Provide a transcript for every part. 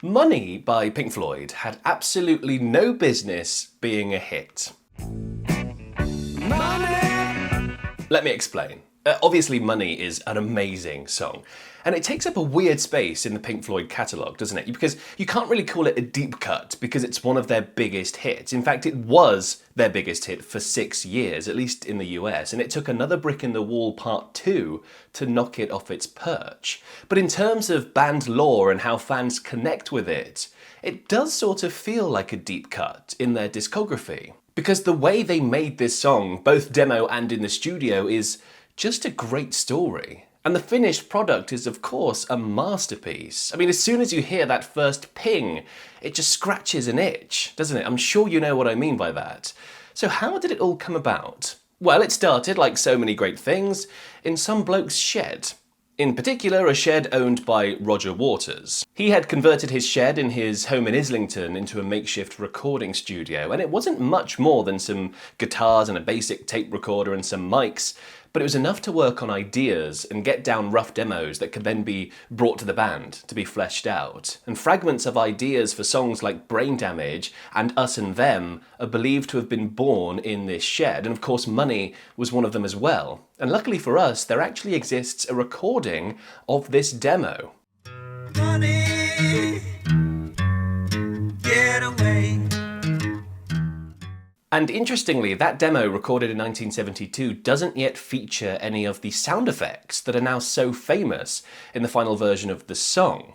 Money by Pink Floyd had absolutely no business being a hit. Money! Let me explain. Obviously, Money is an amazing song, and it takes up a weird space in the Pink Floyd catalogue, doesn't it? Because you can't really call it a deep cut because it's one of their biggest hits. In fact, it was their biggest hit for 6 years, at least in the US, and it took Another Brick in the Wall Part 2 to knock it off its perch. But in terms of band lore and how fans connect with it, it does sort of feel like a deep cut in their discography. Because the way they made this song, both demo and in the studio, is just a great story. And the finished product is, of course, a masterpiece. I mean, as soon as you hear that first ping, it just scratches an itch, doesn't it? I'm sure you know what I mean by that. So how did it all come about? Well, it started, like so many great things, in some bloke's shed. In particular, a shed owned by Roger Waters. He had converted his shed in his home in Islington into a makeshift recording studio, and it wasn't much more than some guitars and a basic tape recorder and some mics, but it was enough to work on ideas and get down rough demos that could then be brought to the band to be fleshed out. And fragments of ideas for songs like Brain Damage and Us and Them are believed to have been born in this shed, and of course Money was one of them as well. And luckily for us, there actually exists a recording of this demo. Money, get away. And interestingly, that demo, recorded in 1972, doesn't yet feature any of the sound effects that are now so famous in the final version of the song.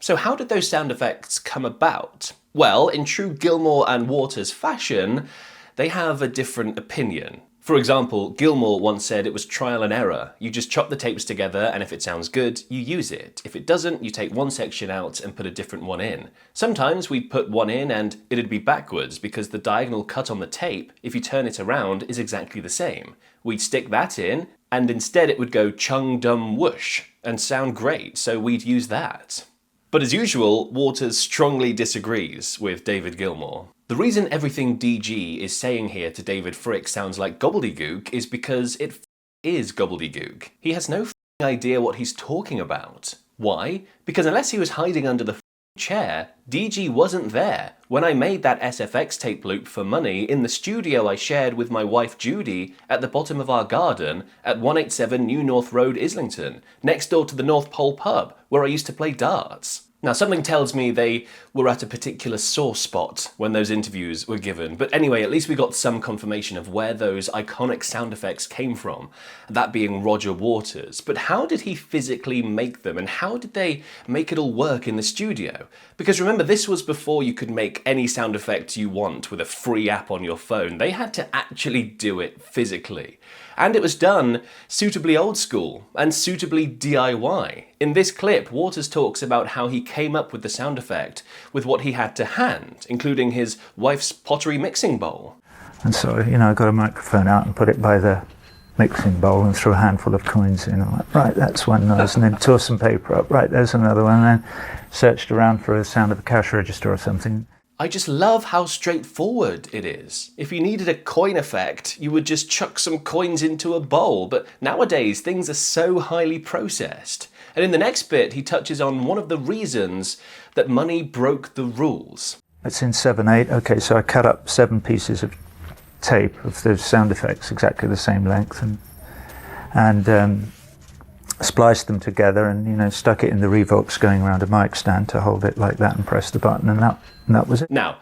So how did those sound effects come about? Well, in true Gilmour and Waters fashion, they have a different opinion. For example, Gilmour once said it was trial and error. You just chop the tapes together, and if it sounds good, you use it. If it doesn't, you take one section out and put a different one in. Sometimes we'd put one in and it'd be backwards because the diagonal cut on the tape, if you turn it around, is exactly the same. We'd stick that in, and instead it would go chung dum whoosh and sound great, so we'd use that. But as usual, Waters strongly disagrees with David Gilmour. The reason everything DG is saying here to David Fricke sounds like gobbledygook is because it is gobbledygook. He has no idea what he's talking about. Why? Because unless he was hiding under the chair, DG wasn't there when I made that SFX tape loop for Money in the studio I shared with my wife Judy at the bottom of our garden at 187 New North Road, Islington, next door to the North Pole pub where I used to play darts. Now, something tells me they were at a particular sore spot when those interviews were given. But anyway, at least we got some confirmation of where those iconic sound effects came from, that being Roger Waters. But how did he physically make them, and how did they make it all work in the studio? Because remember, this was before you could make any sound effect you want with a free app on your phone. They had to actually do it physically. And it was done suitably old school and suitably DIY. In this clip, Waters talks about how he came up with the sound effect with what he had to hand, including his wife's pottery mixing bowl. And so, I got a microphone out and put it by the mixing bowl and threw a handful of coins in. I'm like, right, that's one noise, and then tore some paper up. Right, there's another one, and then searched around for the sound of a cash register or something. I just love how straightforward it is. If you needed a coin effect, you would just chuck some coins into a bowl, but nowadays things are so highly processed. And in the next bit, he touches on one of the reasons that Money broke the rules. It's in 7/8. Okay, so I cut up 7 pieces of tape of the sound effects exactly the same length and spliced them together and, stuck it in the Revox going around a mic stand to hold it like that and press the button, and that was it. Now,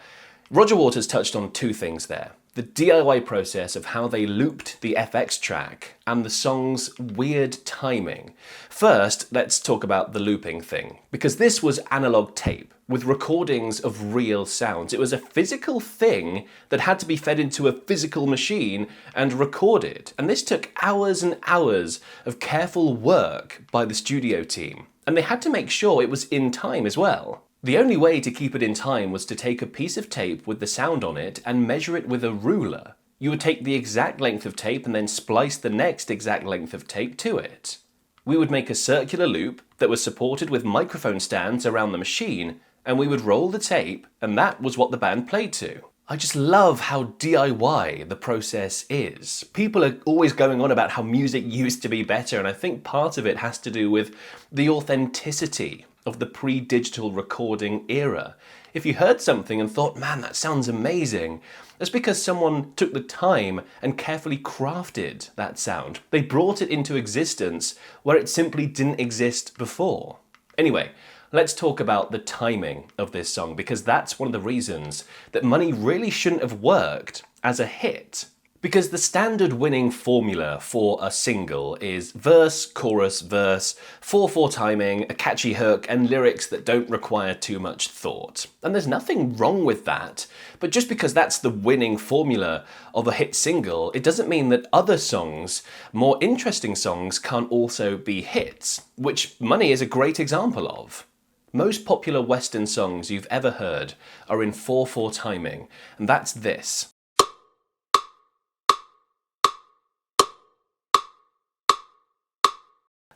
Roger Waters touched on 2 things there. The DIY process of how they looped the FX track and the song's weird timing. First, let's talk about the looping thing, because this was analog tape with recordings of real sounds. It was a physical thing that had to be fed into a physical machine and recorded. And this took hours and hours of careful work by the studio team. And they had to make sure it was in time as well. The only way to keep it in time was to take a piece of tape with the sound on it and measure it with a ruler. You would take the exact length of tape and then splice the next exact length of tape to it. We would make a circular loop that was supported with microphone stands around the machine, and we would roll the tape, and that was what the band played to. I just love how DIY the process is. People are always going on about how music used to be better, and I think part of it has to do with the authenticity of the pre-digital recording era. If you heard something and thought, man, that sounds amazing, that's because someone took the time and carefully crafted that sound. They brought it into existence where it simply didn't exist before. Anyway, let's talk about the timing of this song, because that's one of the reasons that Money really shouldn't have worked as a hit. Because the standard winning formula for a single is verse, chorus, verse, 4/4 timing, a catchy hook, and lyrics that don't require too much thought. And there's nothing wrong with that, but just because that's the winning formula of a hit single, it doesn't mean that other songs, more interesting songs, can't also be hits, which Money is a great example of. Most popular Western songs you've ever heard are in 4/4 timing, and that's this.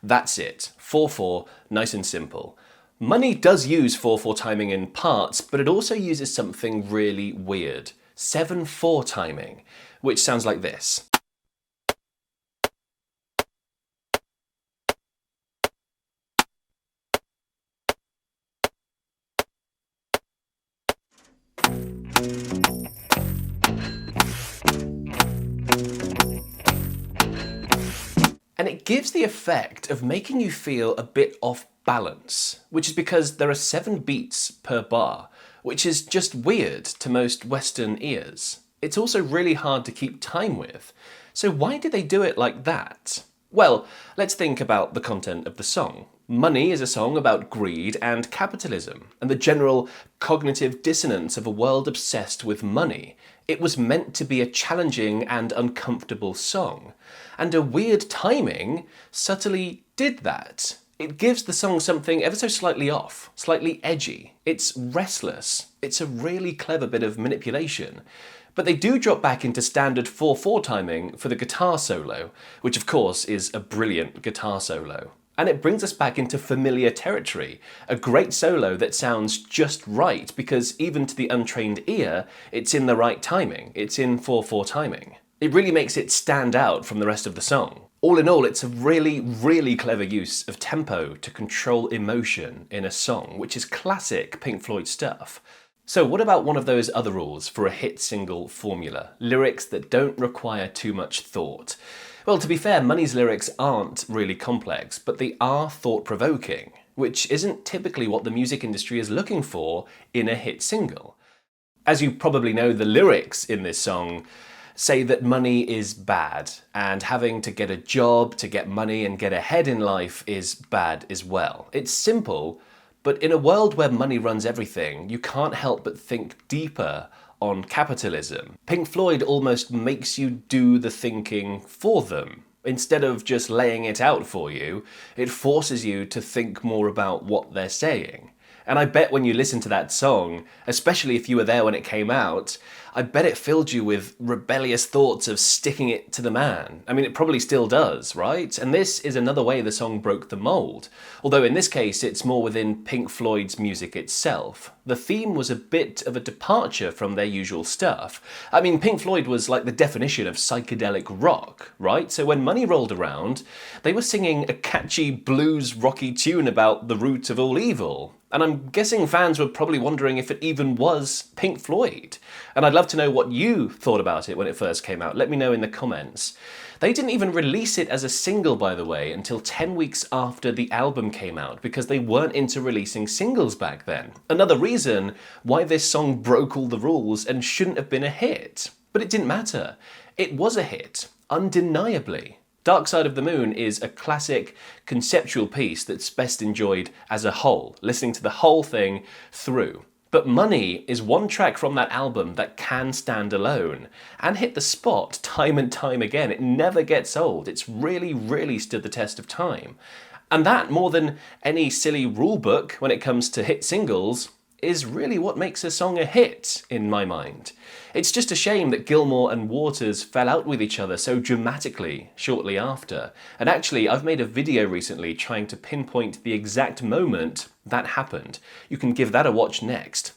That's it, 4/4, nice and simple. Money does use 4/4 timing in parts, but it also uses something really weird, 7/4 timing, which sounds like this. And it gives the effect of making you feel a bit off balance, which is because there are 7 beats per bar, which is just weird to most Western ears. It's also really hard to keep time with. So why did they do it like that? Well, let's think about the content of the song. Money is a song about greed and capitalism, and the general cognitive dissonance of a world obsessed with money. It was meant to be a challenging and uncomfortable song, and a weird timing subtly did that. It gives the song something ever so slightly off, slightly edgy. It's restless. It's a really clever bit of manipulation. But they do drop back into standard 4/4 timing for the guitar solo, which of course is a brilliant guitar solo. And it brings us back into familiar territory, a great solo that sounds just right because even to the untrained ear, it's in the right timing. It's in 4/4 timing. It really makes it stand out from the rest of the song. All in all, it's a really, really clever use of tempo to control emotion in a song, which is classic Pink Floyd stuff. So what about one of those other rules for a hit single formula? Lyrics that don't require too much thought. Well, to be fair, Money's lyrics aren't really complex, but they are thought-provoking, which isn't typically what the music industry is looking for in a hit single. As you probably know, the lyrics in this song say that money is bad, and having to get a job to get money and get ahead in life is bad as well. It's simple, but in a world where money runs everything, you can't help but think deeper on capitalism. Pink Floyd almost makes you do the thinking for them. Instead of just laying it out for you, it forces you to think more about what they're saying. And I bet when you listen to that song, especially if you were there when it came out, I bet it filled you with rebellious thoughts of sticking it to the man. I mean, it probably still does, right? And this is another way the song broke the mold. Although in this case, it's more within Pink Floyd's music itself. The theme was a bit of a departure from their usual stuff. I mean, Pink Floyd was like the definition of psychedelic rock, right? So when Money rolled around, they were singing a catchy blues rocky tune about the root of all evil. And I'm guessing fans were probably wondering if it even was Pink Floyd. And I'd love to know what you thought about it when it first came out. Let me know in the comments. They didn't even release it as a single, by the way, until 10 weeks after the album came out, because they weren't into releasing singles back then. Another reason why this song broke all the rules and shouldn't have been a hit. But it didn't matter. It was a hit, undeniably. Dark Side of the Moon is a classic conceptual piece that's best enjoyed as a whole, listening to the whole thing through. But Money is one track from that album that can stand alone and hit the spot time and time again. It never gets old. It's really, really stood the test of time. And that, more than any silly rule book when it comes to hit singles, is really what makes a song a hit, in my mind. It's just a shame that Gilmour and Waters fell out with each other so dramatically shortly after. And actually, I've made a video recently trying to pinpoint the exact moment that happened. You can give that a watch next.